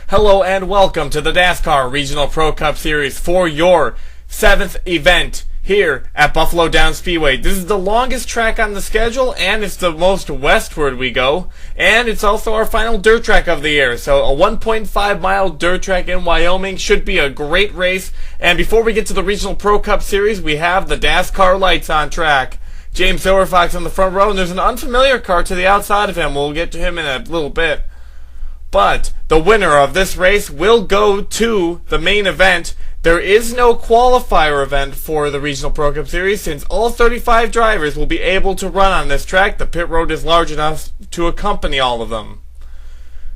Hello and welcome to the DASCAR Regional Pro Cup Series for your 7th event here at Buffalo Downs Speedway. This is the longest track on the schedule, and it's the most westward we go, and it's also our final dirt track of the year. So a 1.5 mile dirt track in Wyoming should be a great race. And before we get to the Regional Pro Cup Series, we have the DASCAR Lites on track. James Silverfox in the front row, and there's an unfamiliar car to the outside of him. We'll get to him in a little bit. But the winner of this race will go to the main event. There is no qualifier event for the Regional Pro Cup Series since all 35 drivers will be able to run on this track. The pit road is large enough to accompany all of them.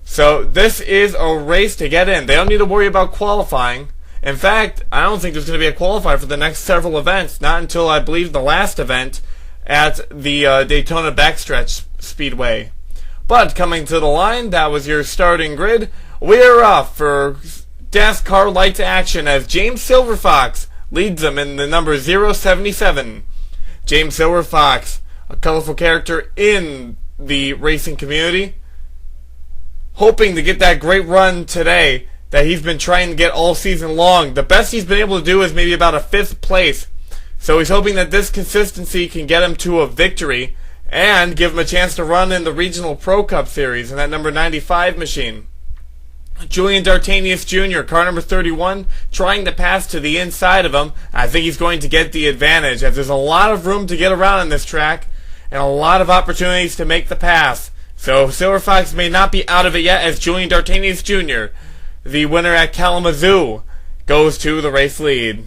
So this is a race to get in. They don't need to worry about qualifying. In fact, I don't think there's going to be a qualifier for the next several events, not until I believe the last event at the Daytona Backstretch Speedway. But coming to the line, that was your starting grid. We're off for DASCAR Lites action as James Silverfox leads them in the number 077. James Silverfox, a colorful character in the racing community, hoping to get that great run today that he's been trying to get all season long. The best he's been able to do is maybe about a 5th place. So he's hoping that this consistency can get him to a victory and give him a chance to run in the Regional Pro Cup Series in that number 95 machine. Julian D'Artagnan Jr., car number 31, trying to pass to the inside of him. I think he's going to get the advantage as there's a lot of room to get around on this track and a lot of opportunities to make the pass. So Silverfox may not be out of it yet as Julian D'Artagnan Jr., the winner at Kalamazoo, goes to the race lead.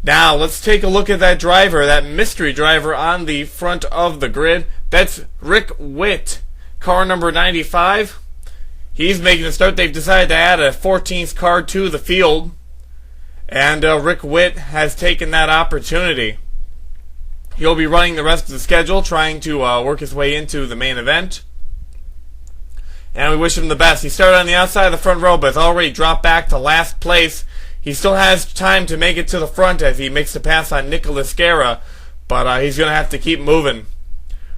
Now, let's take a look at that driver, that mystery driver on the front of the grid. That's Rick Witt, car number 95. He's making a start. They've decided to add a 14th car to the field, and Rick Witt has taken that opportunity. He'll be running the rest of the schedule, trying to work his way into the main event. And we wish him the best. He started on the outside of the front row, but has already dropped back to last place. He still has time to make it to the front as he makes the pass on Nicholas Guerra, but he's going to have to keep moving.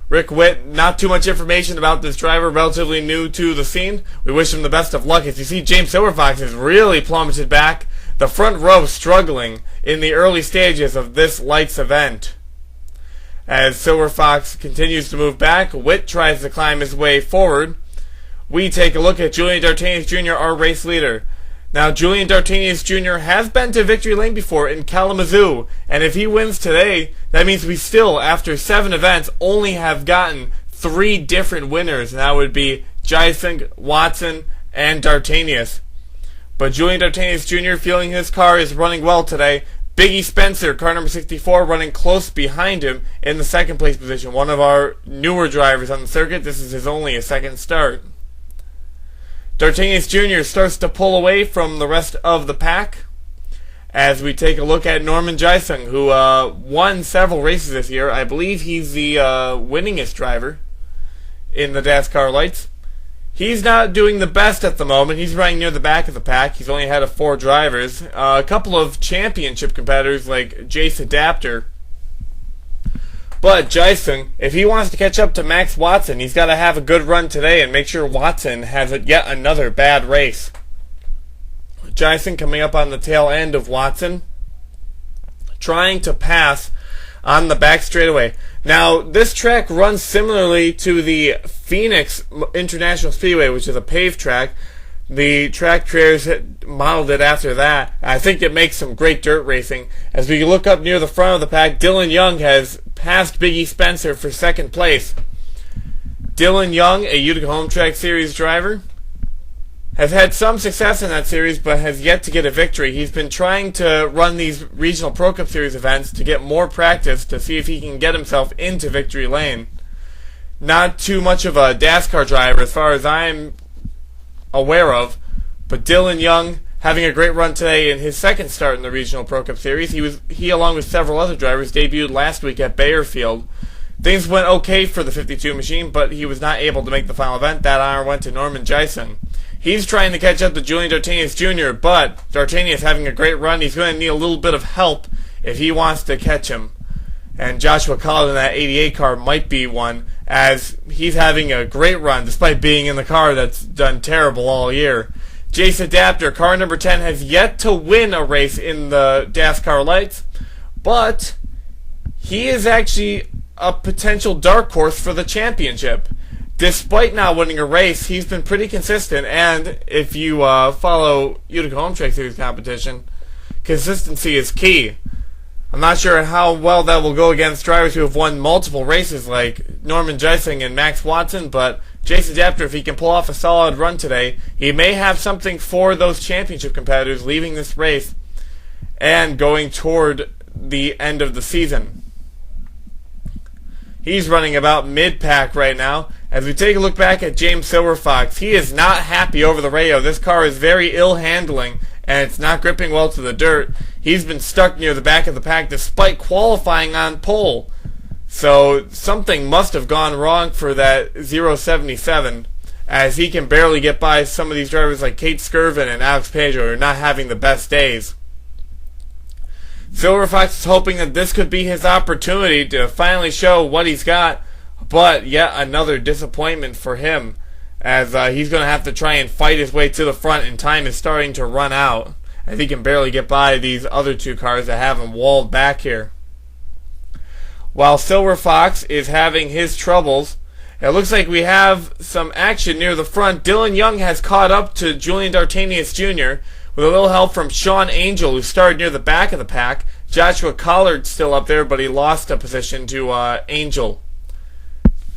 Rick Witt, not too much information about this driver, relatively new to the scene. We wish him the best of luck. As you see, James Silverfox has really plummeted back. The front row struggling in the early stages of this Lites event. As Silverfox continues to move back, Witt tries to climb his way forward. We take a look at Julian D'Artagnan Jr., our race leader. Now, Julian D'Artagnan Jr. has been to victory lane before in Kalamazoo, and if he wins today, that means we still, after 7 events, only have gotten 3 different winners, and that would be Jysing, Watson, and D'Artagnan. But Julian D'Artagnan Jr. feeling his car is running well today. Biggie Spencer, car number 64, running close behind him in the 2nd place position. One of our newer drivers on the circuit. This is only his 2nd start. D'Artagnan Jr. starts to pull away from the rest of the pack as we take a look at Norman Jysing, who won several races this year. I believe he's the winningest driver in the DASCAR Lites. He's not doing the best at the moment. He's running near the back of the pack. He's only ahead of 4 drivers. A couple of championship competitors like Jace Adapter. But Jysing, if he wants to catch up to Max Watson, he's got to have a good run today and make sure Watson has yet another bad race. Jysing coming up on the tail end of Watson, trying to pass on the back straightaway. Now, this track runs similarly to the Phoenix International Speedway, which is a paved track. The track trailers modeled it after that. I think it makes some great dirt racing. As we look up near the front of the pack, Dylan Young has passed Biggie Spencer for 2nd place. Dylan Young, a Utica Home Track Series driver, has had some success in that series but has yet to get a victory. He's been trying to run these Regional Pro Cup Series events to get more practice to see if he can get himself into victory lane. Not too much of a DASCAR driver as far as I'm aware of, but Dylan Young having a great run today in his 2nd start in the Regional Pro Cup Series. He along with several other drivers debuted last week at Bayerfield. Things went okay for the 52 machine, but he was not able to make the final event. That honor went to Norman Jysing. He's trying to catch up to Julian D'Artagnan Jr., but D'Artagnan is having a great run. He's going to need a little bit of help if he wants to catch him. And Joshua Collins in that 88 car might be one, as he's having a great run despite being in the car that's done terrible all year. Jace Adapter, car number 10, has yet to win a race in the DASCAR Lites, but he is actually a potential dark horse for the championship. Despite not winning a race, he's been pretty consistent, and if you follow Utica Home Track Series competition, consistency is key. I'm not sure how well that will go against drivers who have won multiple races like Norman Geising and Max Watson, but Jace Adapter, if he can pull off a solid run today, he may have something for those championship competitors leaving this race and going toward the end of the season. He's running about mid-pack right now. As we take a look back at James Silverfox, he is not happy over the radio. This car is very ill-handling, and it's not gripping well to the dirt. He's been stuck near the back of the pack despite qualifying on pole. So something must have gone wrong for that 077, as he can barely get by some of these drivers like Kate Skirvin and Alex Pedro, who are not having the best days. Silverfox is hoping that this could be his opportunity to finally show what he's got, but yet another disappointment for him, as he's going to have to try and fight his way to the front, and time is starting to run out, as he can barely get by these other two cars that have him walled back here. While Silver Fox is having his troubles, it looks like we have some action near the front. Dylan Young has caught up to Julian Dartanius Jr. with a little help from Sean Angel, who started near the back of the pack. Joshua Collard's still up there, but he lost a position to Angel.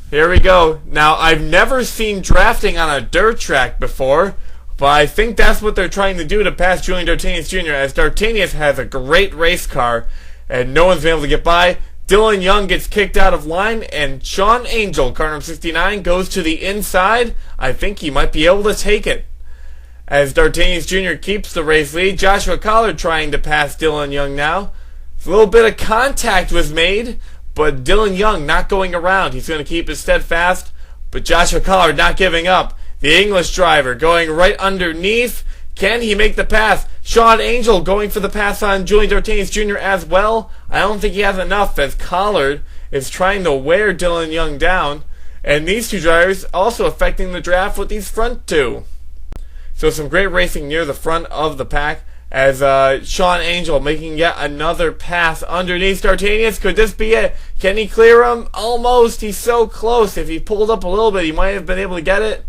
Here we go. Now, I've never seen drafting on a dirt track before, but I think that's what they're trying to do to pass Julian Dartanius Jr., as Dartanius has a great race car, and no one's been able to get by. Dylan Young gets kicked out of line, and Sean Angel, car number 69, goes to the inside. I think he might be able to take it, as Dartanius Jr. keeps the race lead. Joshua Collard trying to pass Dylan Young now. A little bit of contact was made, but Dylan Young not going around. He's going to keep it steadfast, but Joshua Collard not giving up. The English driver going right underneath. Can he make the pass? Sean Angel going for the pass on Julian Dartanius Jr. as well. I don't think he has enough, as Collard is trying to wear Dylan Young down. And these two drivers also affecting the draft with these front two. So some great racing near the front of the pack, as Sean Angel making yet another pass underneath Dartanius. Could this be it? Can he clear him? Almost. He's so close. If he pulled up a little bit, he might have been able to get it.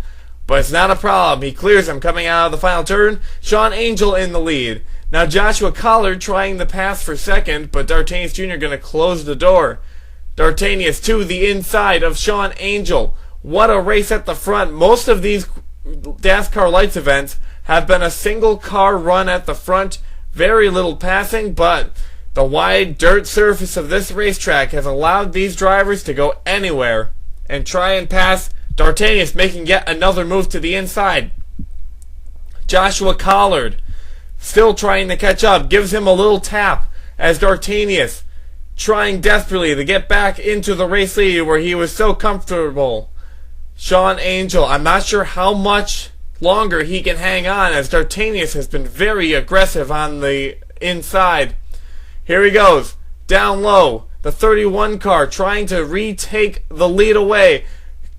But it's not a problem. He clears him coming out of the final turn. Sean Angel in the lead. Now Joshua Collard trying the pass for second, but Dartanius Jr. going to close the door. Dartanius to the inside of Sean Angel. What a race at the front. Most of these DASCAR Lites events have been a single car run at the front. Very little passing, but the wide dirt surface of this racetrack has allowed these drivers to go anywhere and try and pass. Dartanius making yet another move to the inside. Joshua Collard still trying to catch up. Gives him a little tap, as Dartanius trying desperately to get back into the race lead where he was so comfortable. Sean Angel, I'm not sure how much longer he can hang on, as Dartanius has been very aggressive on the inside. Here he goes. Down low. The 31 car trying to retake the lead away.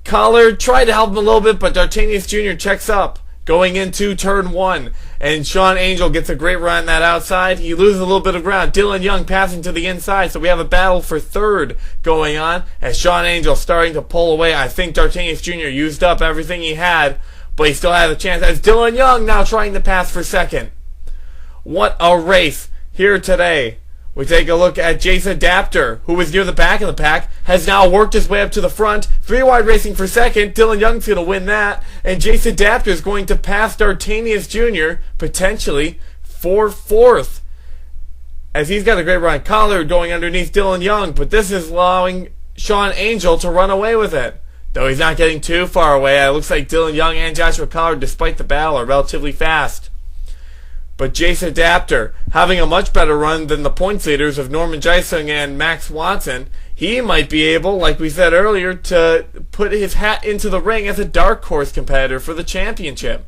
Collard tried to help him a little bit, but Dartanius Jr. checks up going into turn one. And Sean Angel gets a great run on that outside. He loses a little bit of ground. Dylan Young passing to the inside, so we have a battle for third going on, as Sean Angel starting to pull away. I think Dartanius Jr. used up everything he had, but he still has a chance, as Dylan Young now trying to pass for second. What a race here today. We take a look at Jace Adapter, who was near the back of the pack, has now worked his way up to the front. Three wide racing for second. Dylan Young's going to win that. And Jace Adapter is going to pass Dartanius Jr. potentially for fourth, as he's got a great run. Collard going underneath Dylan Young, but this is allowing Sean Angel to run away with it. Though he's not getting too far away. It looks like Dylan Young and Joshua Collard, despite the battle, are relatively fast. But Jace Adapter having a much better run than the points leaders of Norman Geising and Max Watson. He might be able, like we said earlier, to put his hat into the ring as a dark horse competitor for the championship.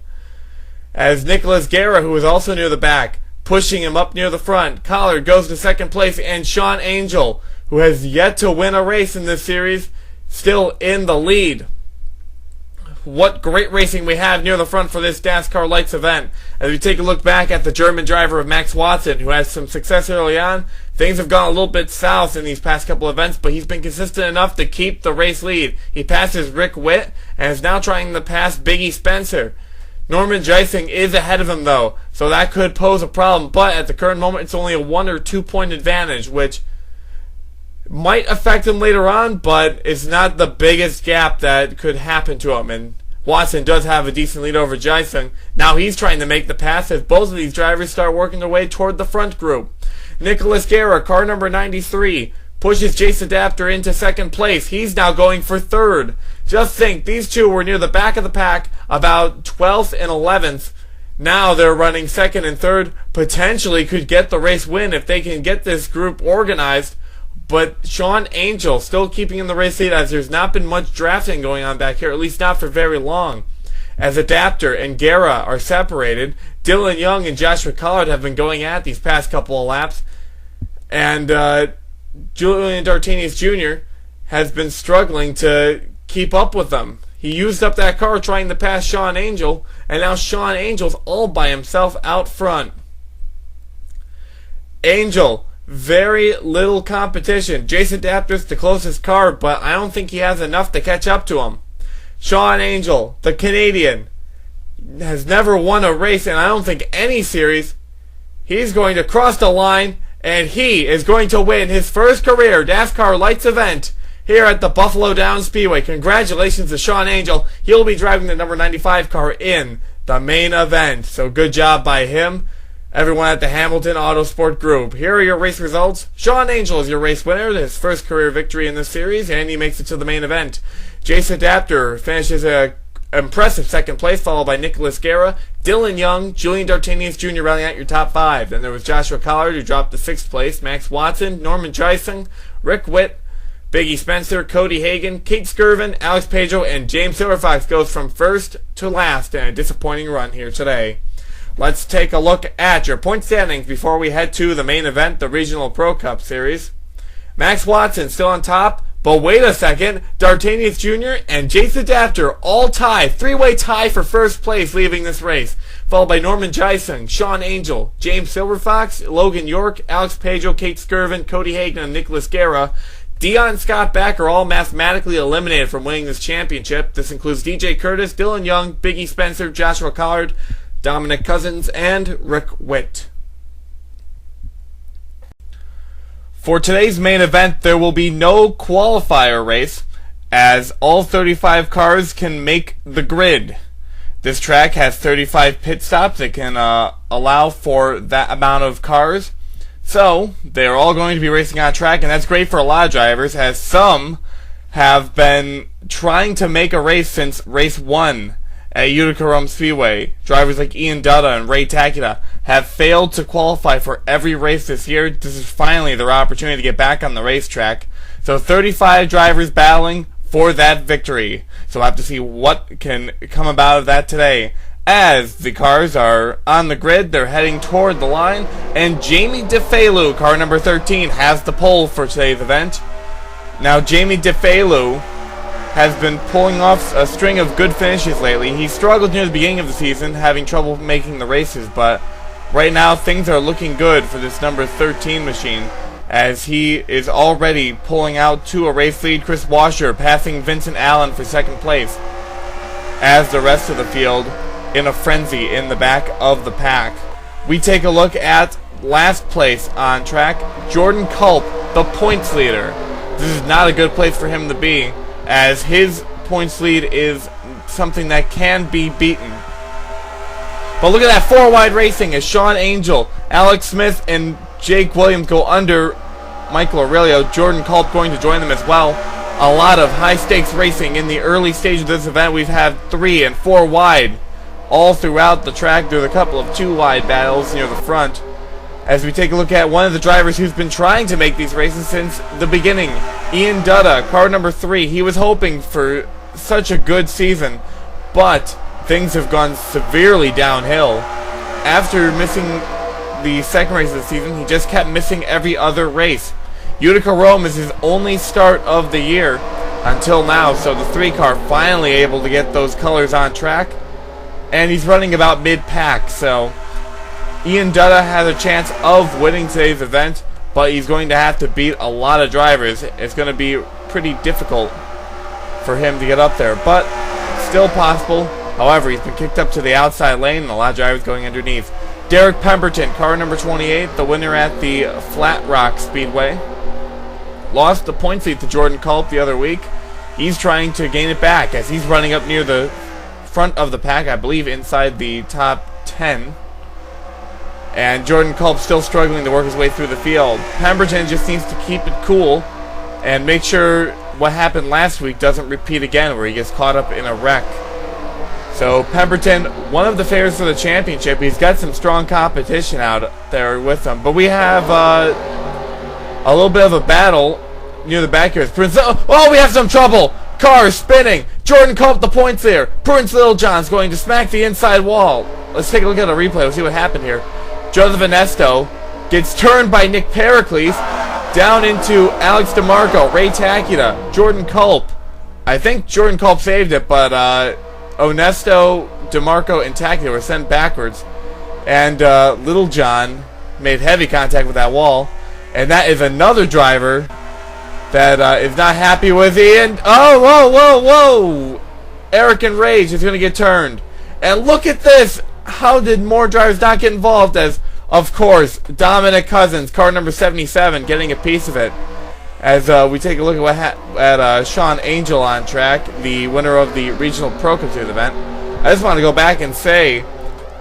As Nicholas Guerra, who is also near the back, pushing him up near the front. Collard goes to second place, and Sean Angel, who has yet to win a race in this series, still in the lead. what great racing we have near the front for this DASCAR Lites event. As we take a look back at the German driver of Max Watson, who has some success early on, things have gone a little bit south in these past couple events, but he's been consistent enough to keep the race lead. He passes Rick Witt and is now trying to pass Biggie Spencer. Norman Geising is ahead of him though, so that could pose a problem, but at the current moment it's only a 1 or 2 point advantage, which might affect him later on, but it's not the biggest gap that could happen to him. And Watson does have a decent lead over Geising. Now he's trying to make the pass as both of these drivers start working their way toward the front group. Nicholas Guerra, car number 93, pushes Jace Adapter into second place. He's now going for third. Just think, these two were near the back of the pack, about 12th and 11th. Now they're running second and third, potentially could get the race win if they can get this group organized. But Sean Angel still keeping in the race lead, as there's not been much drafting going on back here, at least not for very long. As Adapter and Guerra are separated, Dylan Young and Joshua Collard have been going at these past couple of laps. And Julian Dartinius Jr. has been struggling to keep up with them. He used up that car trying to pass Sean Angel, and now Sean Angel's all by himself out front. Angel, very little competition. Jace Adapter's the closest car, but I don't think he has enough to catch up to him. Sean Angel, the Canadian, has never won a race in I don't think any series. He's going to cross the line, and he is going to win his first career DASCAR Lites event here at the Buffalo Downs Speedway. Congratulations to Sean Angel. He'll be driving the number 95 car in the main event. So good job by him. Everyone at the Hamilton Autosport Group. Here are your race results. Sean Angel is your race winner, his first career victory in this series, and he makes it to the main event. Jace Adapter finishes a impressive second place, followed by Nicholas Guerra, Dylan Young, Julian Dartinius Jr. rounding out your top five. Then there was Joshua Collard, who dropped to sixth place, Max Watson, Norman Geising, Rick Witt, Biggie Spencer, Cody Hagan, Kate Skirvin, Alex Pedro, and James Silverfox goes from first to last in a disappointing run here today. Let's take a look at your point standings before we head to the main event, the Regional Pro Cup Series. Max Watson still on top, but wait a second, Dartinius Jr. and Jace Adapter all tie, three-way tie for first place leaving this race, followed by Norman Geising, Sean Angel, James Silverfox, Logan York, Alex Pedro, Kate Skirvin, Cody Hagan, and Nicholas Guerra. Dion Scott Beck are all mathematically eliminated from winning this championship. This includes DJ Curtis, Dylan Young, Biggie Spencer, Joshua Collard, Dominic Cousins, and Rick Witt. For today's main event, there will be no qualifier race, as all 35 cars can make the grid. This track has 35 pit stops. It can allow for that amount of cars. So, they're all going to be racing on track, and that's great for a lot of drivers, as some have been trying to make a race since race 1 at Utica Rome Speedway. Drivers like Ian Dutta and Ray Takita have failed to qualify for every race this year. This is finally their opportunity to get back on the racetrack. So 35 drivers battling for that victory. So we'll have to see what can come about of that today. As the cars are on the grid, they're heading toward the line, and Jamie DeFalu, car number 13, has the pole for today's event. Now Jamie DeFalu has been pulling off a string of good finishes lately. He struggled near the beginning of the season, having trouble making the races, but right now things are looking good for this number 13 machine, as he is already pulling out to a race lead. Chris Washer passing Vincent Allen for second place, as the rest of the field in a frenzy in the back of the pack. We take a look at last place on track, Jordan Culp, the points leader. This is not a good place for him to be, as his points lead is something that can be beaten. But look at that four-wide racing as Sean Angel, Alex Smith, and Jake Williams go under Michael Aurelio. Jordan Culp going to join them as well. A lot of high-stakes racing in the early stage of this event. We've had 3 and 4 wide all throughout the track. There's a couple of 2-wide battles near the front. As we take a look at one of the drivers who's been trying to make these races since the beginning, Ian Dutta, car number 3. He was hoping for such a good season, but things have gone severely downhill. After missing the second race of the season, he just kept missing every other race. Utica Rome is his only start of the year, until now. So the 3 car finally able to get those colors on track, and he's running about mid-pack. So Ian Dutta has a chance of winning today's event, but he's going to have to beat a lot of drivers. It's going to be pretty difficult for him to get up there, but still possible. However, he's been kicked up to the outside lane, and a lot of drivers going underneath. Derek Pemberton, car number 28, the winner at the Flat Rock Speedway. Lost the points lead to Jordan Culp the other week. He's trying to gain it back as he's running up near the front of the pack, I believe inside the top 10. And Jordan Culp still struggling to work his way through the field. Pemberton just needs to keep it cool and make sure what happened last week doesn't repeat again, where he gets caught up in a wreck. So Pemberton, one of the favorites for the championship. He's got some strong competition out there with him. But we have a little bit of a battle near the back here. Oh, we have some trouble. Car spinning. Jordan Culp, the points there. Prince Littlejohn's going to smack the inside wall. Let's take a look at a replay. Let's see what happened here. Joseph Ernesto gets turned by Nick Pericles down into Alex DeMarco, Ray Takita, Jordan Culp. I think Jordan Culp saved it, but Ernesto, DeMarco, and Takita were sent backwards. And Littlejohn made heavy contact with that wall. And that is another driver that is not happy with Ian. Oh, whoa, whoa, whoa! Eric and Rage is going to get turned. And look at this! How did more drivers not get involved? As, of course, Dominic Cousins, car number 77, getting a piece of it. As we take a look at Sean Angel on track, the winner of the Regional Pro Cup Series event. I just want to go back and say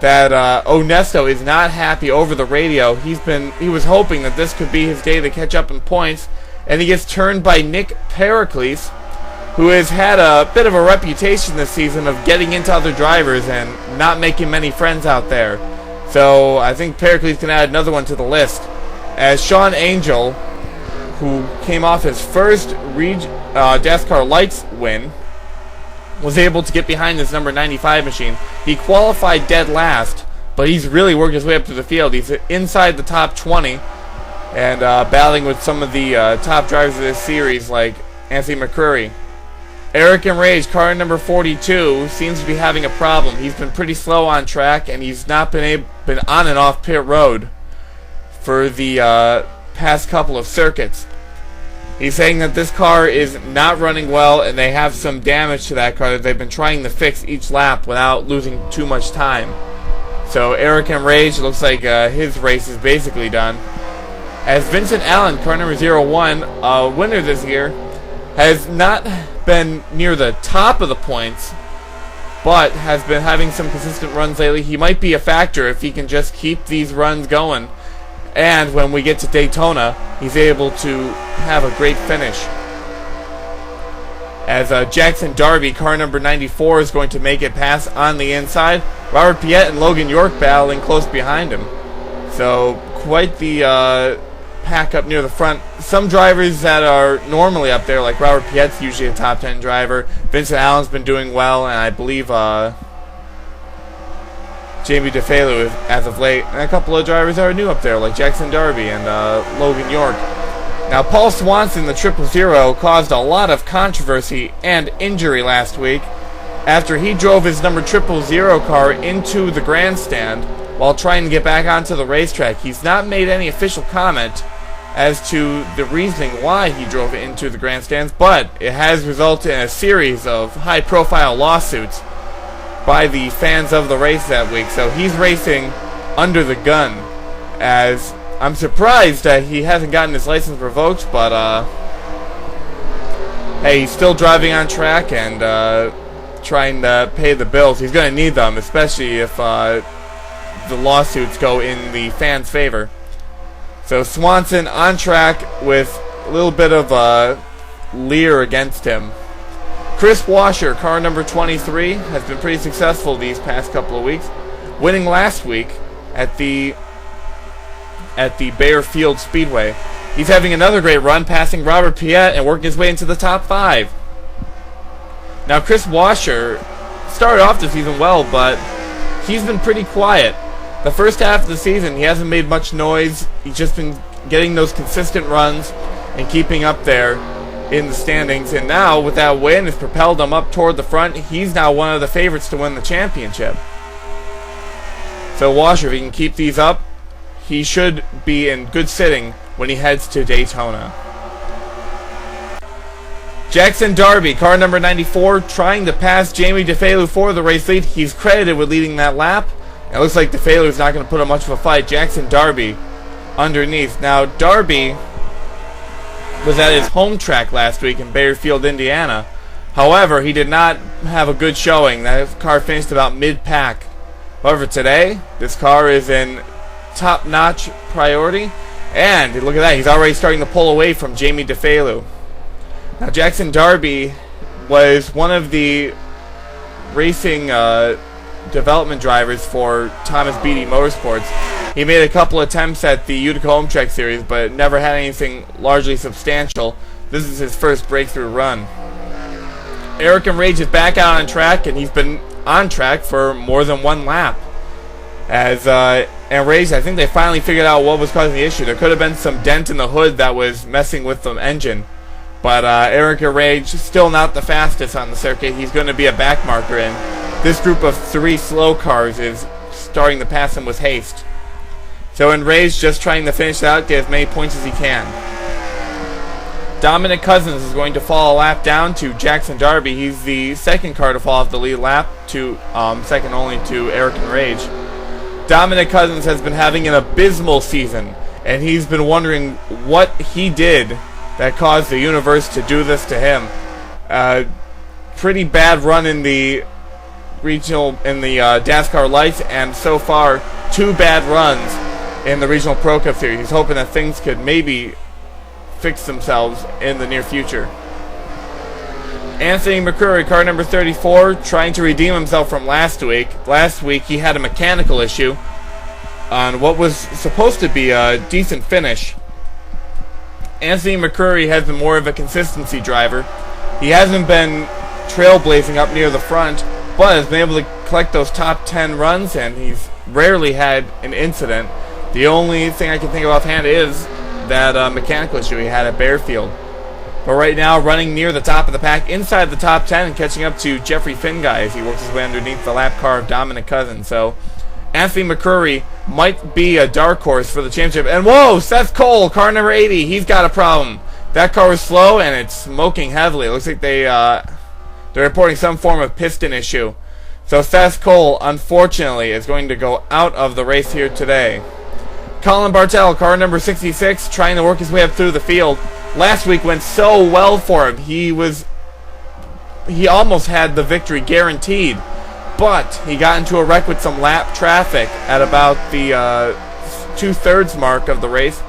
that Onesto is not happy over the radio. He was hoping that this could be his day to catch up in points, and he gets turned by Nick Pericles, who has had a bit of a reputation this season of getting into other drivers and not making many friends out there. So I think Pericles can add another one to the list, as Sean Angel, who came off his first DASCAR Lites win, was able to get behind this number 95 machine. He qualified dead last, but he's really worked his way up to the field. He's inside the top 20 and battling with some of the top drivers of this series like Anthony McCreary. Eric and Rage, car number 42, seems to be having a problem. He's been pretty slow on track, and he's not been on and off pit road for the past couple of circuits. He's saying that this car is not running well, and they have some damage to that car that they've been trying to fix each lap without losing too much time. So Eric and Rage, looks like his race is basically done. As Vincent Allen, car number 01, winner this year, has not been near the top of the points, but has been having some consistent runs lately. He might be a factor if he can just keep these runs going. And when we get to Daytona, he's able to have a great finish. As Jackson Darby, car number 94, is going to make it pass on the inside. Robert Piet and Logan York battling close behind him. So quite the pack up near the front. Some drivers that are normally up there, like Robert Piet's usually a top 10 driver. Vincent Allen's been doing well, and I believe Jamie DeFalo as of late, and a couple of drivers that are new up there, like Jackson Darby and Logan York. Now, Paul Swanson, the 000, caused a lot of controversy and injury last week after he drove his number 000 car into the grandstand while trying to get back onto the racetrack. He's not made any official comment as to the reasoning why he drove it into the grandstands, but it has resulted in a series of high-profile lawsuits by the fans of the race that week. So he's racing under the gun, as I'm surprised that he hasn't gotten his license revoked, but hey, he's still driving on track and trying to pay the bills. He's going to need them, especially if the lawsuits go in the fans' favor. So Swanson on track with a little bit of a leer against him. Chris Washer, car number 23, has been pretty successful these past couple of weeks, winning last week at the Bear Field Speedway. He's having another great run, passing Robert Piet and working his way into the top 5. Now, Chris Washer started off the season well, but he's been pretty quiet. The first half of the season, he hasn't made much noise. He's just been getting those consistent runs and keeping up there. in the standings, and now with that win, it's propelled him up toward the front. He's now one of the favorites to win the championship. So Washer, if he can keep these up, he should be in good sitting when he heads to Daytona. Jackson Darby, car number 94, trying to pass Jamie DeFelu for the race lead. He's credited with leading that lap. It looks like DeFelu's not going to put up much of a fight. Jackson Darby underneath. Now, Darby was at his home track last week in Bayfield, Indiana. However, he did not have a good showing. That car finished about mid-pack. However, today, this car is in top-notch priority. And look at that, he's already starting to pull away from Jamie DeFelu. Now, Jackson Darby was one of the racing development drivers for Thomas Beatty Motorsports. He made a couple attempts at the Utica Home Track Series, but never had anything largely substantial. This is his first breakthrough run. Eric and Rage is back out on track, and he's been on track for more than one lap. And Rage, I think they finally figured out what was causing the issue. There could have been some dent in the hood that was messing with the engine. But Eric and Rage still not the fastest on the circuit. He's going to be a back marker, and this group of 3 slow cars is starting to pass him with haste. So Enraged just trying to finish out, get as many points as he can. Dominic Cousins is going to fall a lap down to Jackson Darby. He's the second car to fall off the lead lap, second only to Eric Enraged. Dominic Cousins has been having an abysmal season, and he's been wondering what he did that caused the universe to do this to him. Pretty bad run in the regional, in the DASCAR Lites, and so far 2 bad runs in the Regional Pro Cup Series. He's hoping that things could maybe fix themselves in the near future. Anthony McCurry, car number 34, trying to redeem himself from last week. Last week he had a mechanical issue on what was supposed to be a decent finish. Anthony McCurry has been more of a consistency driver. He hasn't been trailblazing up near the front, but has been able to collect those top 10 runs, and he's rarely had an incident. The only thing I can think of offhand is that mechanical issue he had at Bearfield. But right now, running near the top of the pack, inside the top 10, and catching up to Jeffrey Finguy as he works his way underneath the lap car of Dominic Cousins. So, Anthony McCurry might be a dark horse for the championship. And whoa, Seth Cole, car number 80, he's got a problem. That car was slow, and it's smoking heavily. It looks like they're reporting some form of piston issue. So Seth Cole, unfortunately, is going to go out of the race here today. Colin Bartel, car number 66, trying to work his way up through the field. Last week went so well for him. He almost had the victory guaranteed, but he got into a wreck with some lap traffic at about the 2/3 mark of the race,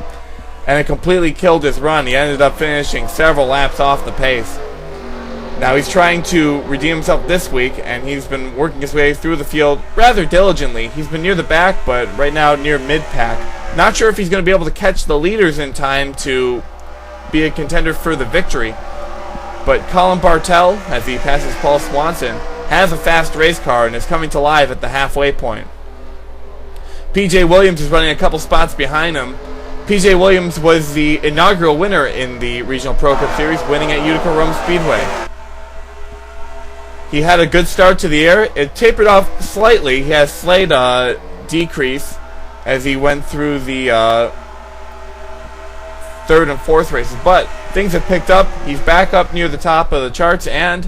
and it completely killed his run. He ended up finishing several laps off the pace. Now he's trying to redeem himself this week, and he's been working his way through the field rather diligently. He's been near the back, but right now near mid-pack. Not sure if he's going to be able to catch the leaders in time to be a contender for the victory. But Colin Bartel, as he passes Paul Swanson, has a fast race car and is coming to life at the halfway point. PJ Williams is running a couple spots behind him. PJ Williams was the inaugural winner in the Regional Pro Cup Series, winning at Utica Rome Speedway. He had a good start to the year. It tapered off slightly. He has slight decrease as he went through the 3rd and 4th races, but things have picked up. He's back up near the top of the charts, and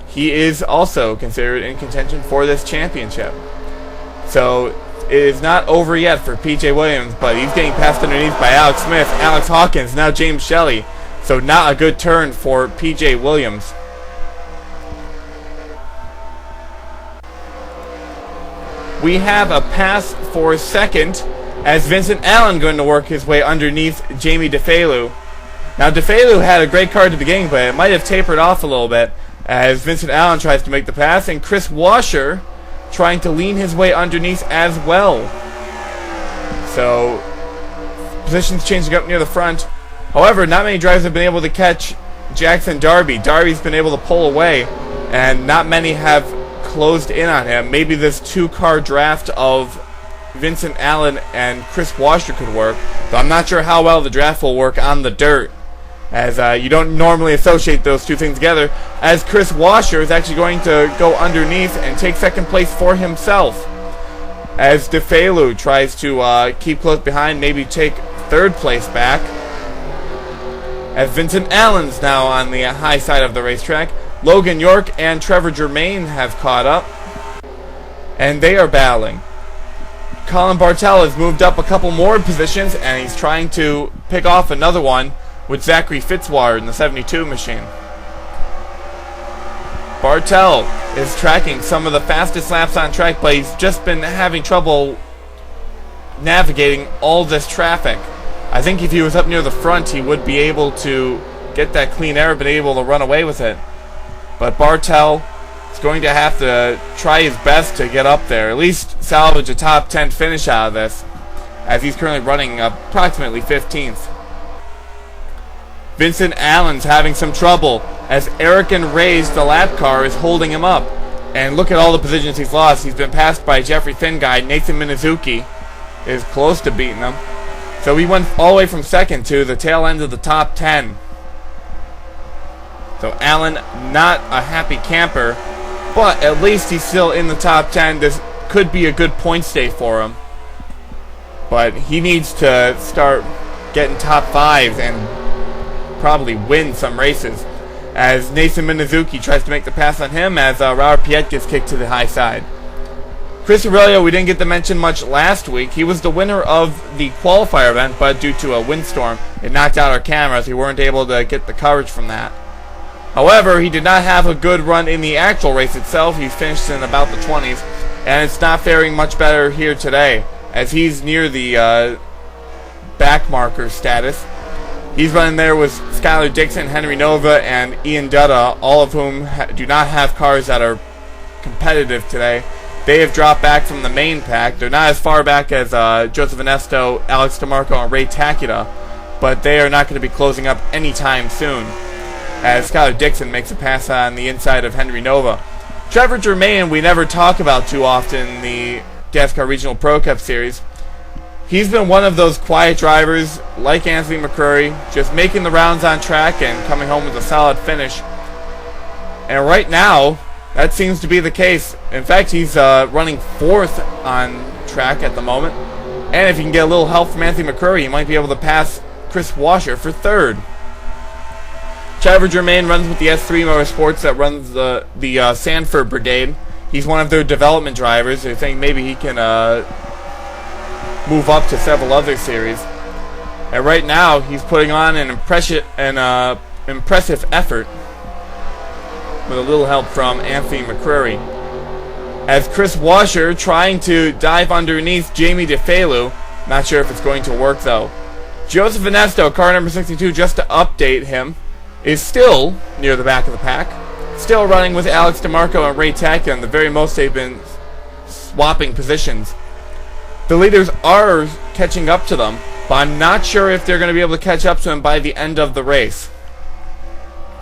he is also considered in contention for this championship. So it is not over yet for PJ Williams, but he's getting passed underneath by Alex Smith, Alex Hawkins, now James Shelley. So not a good turn for PJ Williams. We have a pass for second as Vincent Allen going to work his way underneath Jamie DeFelu. Now DeFelu had a great car at the beginning, but it might have tapered off a little bit as Vincent Allen tries to make the pass, and Chris Washer trying to lean his way underneath as well. So positions changing up near the front. However, not many drivers have been able to catch Jackson Darby. Darby's been able to pull away, and not many have closed in on him. Maybe this 2-car draft of Vincent Allen and Chris Washer could work, but I'm not sure how well the draft will work on the dirt. as you don't normally associate those two things together, as Chris Washer is actually going to go underneath and take second place for himself, as DeFelu tries to keep close behind, maybe take third place back, as Vincent Allen's now on the high side of the racetrack. Logan York and Trevor Germain have caught up, and they are battling. Colin Bartel has moved up a couple more positions, and he's trying to pick off another one with Zachary Fitzwater in the 72 machine. Bartel is tracking some of the fastest laps on track, but he's just been having trouble navigating all this traffic. I think if he was up near the front, he would be able to get that clean air, but able to run away with it. But Bartel is going to have to try his best to get up there, at least salvage a top 10 finish out of this, as he's currently running approximately 15th. Vincent Allen's having some trouble, as Eric and Ray's, the lap car, is holding him up. And look at all the positions he's lost. He's been passed by Jeffrey Thinguy. Nathan Minazuki is close to beating him. So he went all the way from second to the tail end of the top 10. So Allen, not a happy camper, but at least he's still in the top 10. This could be a good points day for him. But he needs to start getting top 5s and probably win some races, as Nathan Minazuki tries to make the pass on him, as Robert Piet gets kicked to the high side. Chris Aurelio, we didn't get to mention much last week. He was the winner of the qualifier event, but due to a windstorm, it knocked out our cameras. We weren't able to get the coverage from that. However, he did not have a good run in the actual race itself. He finished in about the 20s, and it's not faring much better here today, as he's near the back marker status. He's running there with Skylar Dixon, Henry Nova, and Ian Dutta, all of whom do not have cars that are competitive today. They have dropped back from the main pack. They're not as far back as Joseph Inesto, Alex DeMarco, and Ray Takita, but they are not going to be closing up anytime soon, as Skylar Dixon makes a pass on the inside of Henry Nova. Trevor Germain, we never talk about too often in the DASCAR Regional Pro Cup Series. He's been one of those quiet drivers, like Anthony McCurry, just making the rounds on track and coming home with a solid finish. And right now, that seems to be the case. In fact, he's running 4th on track at the moment. And if he can get a little help from Anthony McCurry, he might be able to pass Chris Washer for 3rd. Trevor Germain runs with the S3 Motorsports that runs the Sanford Brigade. He's one of their development drivers. They think maybe he can move up to several other series. And right now, he's putting on an impressive effort with a little help from Anthony McCreary. As Chris Washer trying to dive underneath Jamie DeFelu. Not sure if it's going to work though. Joseph Inesto, car number 62, just to update him, is still near the back of the pack. Still running with Alex DeMarco and Ray Takita, and the very most they've been swapping positions. The leaders are catching up to them, but I'm not sure if they're going to be able to catch up to them by the end of the race.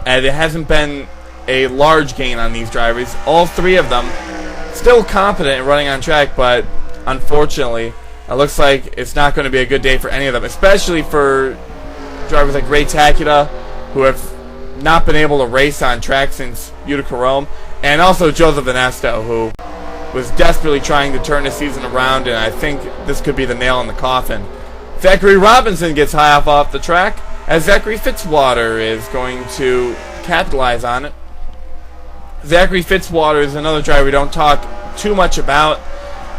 And it hasn't been a large gain on these drivers. All 3 of them still competent in running on track, but unfortunately, it looks like it's not going to be a good day for any of them, especially for drivers like Ray Takita, who have not been able to race on track since Utica Rome, and also Joseph Inesto, who was desperately trying to turn the season around, and I think this could be the nail in the coffin. Zachary Robinson gets high off the track, as Zachary Fitzwater is going to capitalize on it. Zachary Fitzwater is another driver we don't talk too much about.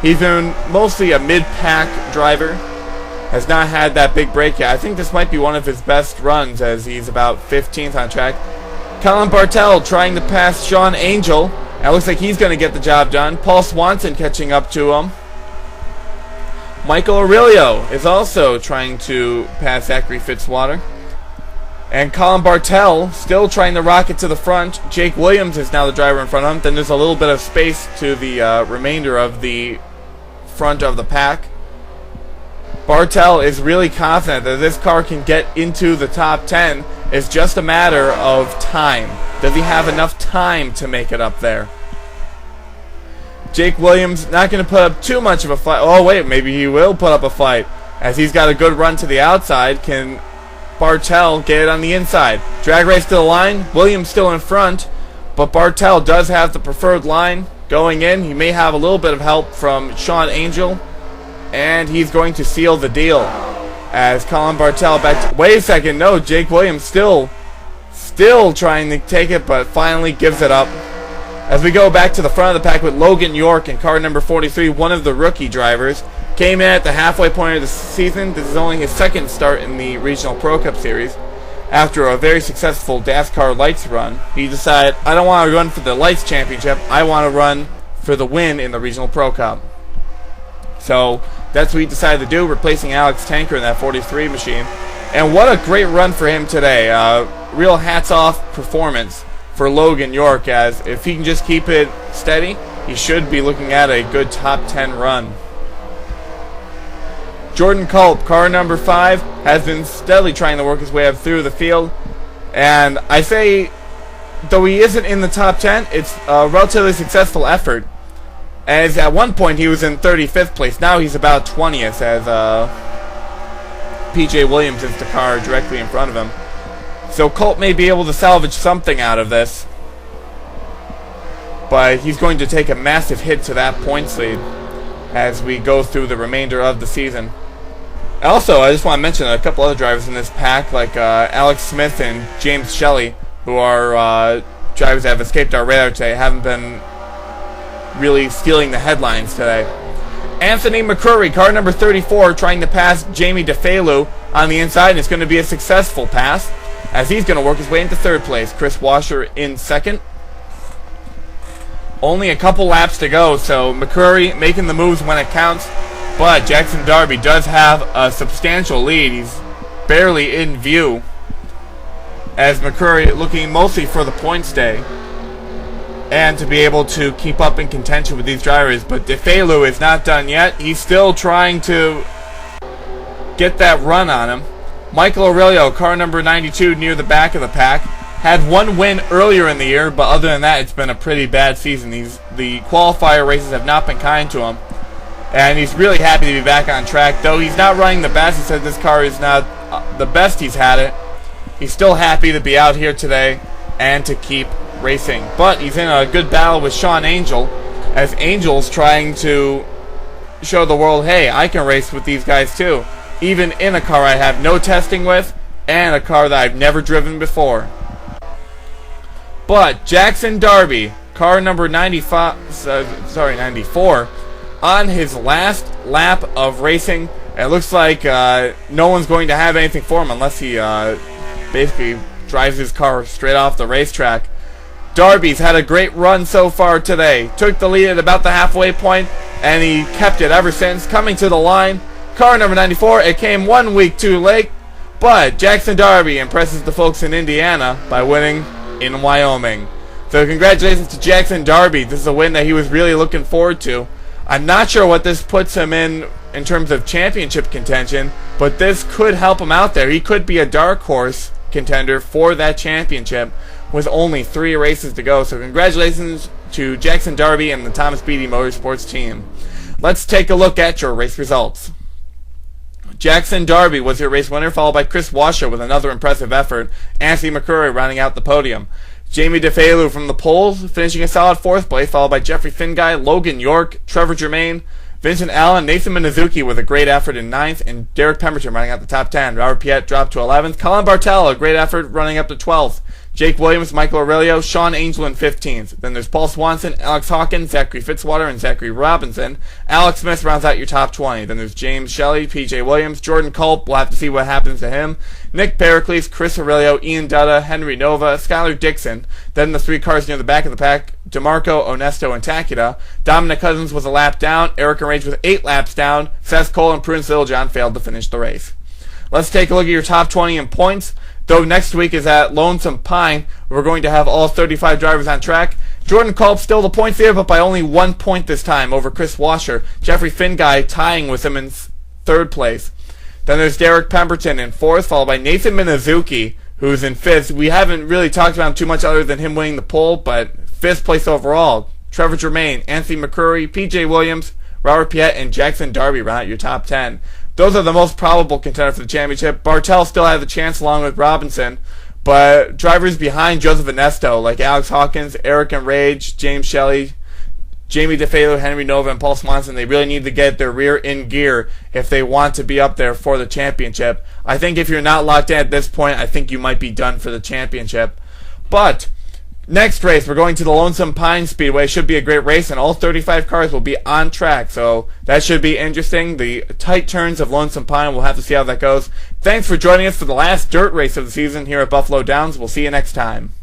He's been mostly a mid-pack driver, has not had that big break yet. I think this might be one of his best runs, as he's about 15th on track. Colin Bartel trying to pass Sean Angel. It looks like he's going to get the job done. Paul Swanson catching up to him. Michael Aurelio is also trying to pass Zachary Fitzwater. And Colin Bartel still trying to rocket to the front. Jake Williams is now the driver in front of him. Then there's a little bit of space to the remainder of the front of the pack. Bartel is really confident that this car can get into the top 10. It's just a matter of time. Does he have enough time to make it up there? Jake Williams not going to put up too much of a fight. Oh wait, maybe he will put up a fight, as he's got a good run to the outside, can Bartel get it on the inside. Drag race to the line. Williams still in front, but Bartel does have the preferred line going in. He may have a little bit of help from Sean Angel, and he's going to seal the deal as Colin Bartel back to, wait a second, no, Jake Williams still trying to take it, but finally gives it up. As we go back to the front of the pack with Logan York in car number 43, one of the rookie drivers. Came in at the halfway point of the season. This is only his second start in the Regional Pro Cup Series. After a very successful DASCAR Lites run, he decided, I don't want to run for the Lites Championship, I want to run for the win in the Regional Pro Cup. So that's what he decided to do, replacing Alex Tanker in that 43 machine. And what a great run for him today. Real hats off performance for Logan York, as if he can just keep it steady, he should be looking at a good top 10 run. Jordan Culp, car number 5, has been steadily trying to work his way up through the field. And I say, though he isn't in the top 10, it's a relatively successful effort. As at one point he was in 35th place. Now he's about 20th, as PJ Williams is the car directly in front of him. So Colt may be able to salvage something out of this, but he's going to take a massive hit to that points lead as we go through the remainder of the season. Also, I just want to mention a couple other drivers in this pack, like Alex Smith and James Shelley, who are drivers that have escaped our radar today, haven't been really stealing the headlines today. Anthony McCurry, car number 34, trying to pass Jamie DeFelu on the inside, and it's going to be a successful pass, as he's going to work his way into third place. Chris Washer in second. Only a couple laps to go, so McCurry making the moves when it counts, but Jackson Darby does have a substantial lead. He's barely in view, as McCurry looking mostly for the points day and to be able to keep up in contention with these drivers. But DeFelu is not done yet. He's still trying to get that run on him. Michael Aurelio, car number 92, near the back of the pack, had one win earlier in the year, but other than that, it's been a pretty bad season. The qualifier races have not been kind to him, and he's really happy to be back on track. Though he's not running the best, he said this car is not the best he's had it. He's still happy to be out here today and to keep racing. But he's in a good battle with Sean Angel, as Angel's trying to show the world, hey, I can race with these guys too, even in a car I have no testing with and a car that I've never driven before. But Jackson Darby, car number 94, on his last lap of racing. It looks like no one's going to have anything for him unless he basically drives his car straight off the racetrack. Darby's had a great run so far today. Took the lead at about the halfway point, and he kept it ever since. Coming to the line, car number 94, it came 1 week too late, but Jackson Darby impresses the folks in Indiana by winning in Wyoming. So congratulations to Jackson Darby. This is a win that he was really looking forward to. I'm not sure what this puts him in terms of championship contention, but this could help him out there. He could be a dark horse contender for that championship with only 3 races to go. So congratulations to Jackson Darby and the Thomas Beatty Motorsports team. Let's take a look at your race results. Jackson Darby was your race winner, followed by Chris Washer with another impressive effort. Anthony McCurry rounding out the podium. Jamie DeFelu from the poles, finishing a solid 4th place, followed by Jeffrey Finguy, Logan York, Trevor Germain, Vincent Allen, Nathan Minazuki with a great effort in 9th, and Derek Pemberton running out the top 10. Robert Piet dropped to 11th. Colin Bartel, a great effort, running up to 12th. Jake Williams, Michael Aurelio, Sean Angel in 15th. Then there's Paul Swanson, Alex Hawkins, Zachary Fitzwater, and Zachary Robinson. Alex Smith rounds out your top 20. Then there's James Shelley, PJ Williams, Jordan Culp, we'll have to see what happens to him. Nick Pericles, Chris Aurelio, Ian Dutta, Henry Nova, Skylar Dixon. Then the 3 cars near the back of the pack, DeMarco, Onesto, and Takeda. Dominic Cousins was a lap down. Eric Range was 8 laps down. Seth Cole and Prudence Littlejohn failed to finish the race. Let's take a look at your top 20 in points. Though next week is at Lonesome Pine, we're going to have all 35 drivers on track. Jordan Culp still the points leader, but by only 1 point this time over Chris Washer. Jeffrey Finguy tying with him in 3rd place. Then there's Derek Pemberton in 4th, followed by Nathan Minazuki, who's in 5th. We haven't really talked about him too much other than him winning the pole, but 5th place overall. Trevor Germain, Anthony McCurry, PJ Williams, Robert Piet, and Jackson Darby round out your top 10. those are the most probable contenders for the championship. Bartel still has a chance along with Robinson, but drivers behind Joseph Ernesto, like Alex Hawkins, Eric Enrage, James Shelley, Jamie DeFalo, Henry Nova, and Paul Swanson, they really need to get their rear in gear if they want to be up there for the championship. I think if you're not locked in at this point, I think you might be done for the championship. But next race, we're going to the Lonesome Pine Speedway. Should be a great race, and all 35 cars will be on track, so that should be interesting. The tight turns of Lonesome Pine, we'll have to see how that goes. Thanks for joining us for the last dirt race of the season here at Buffalo Downs. We'll see you next time.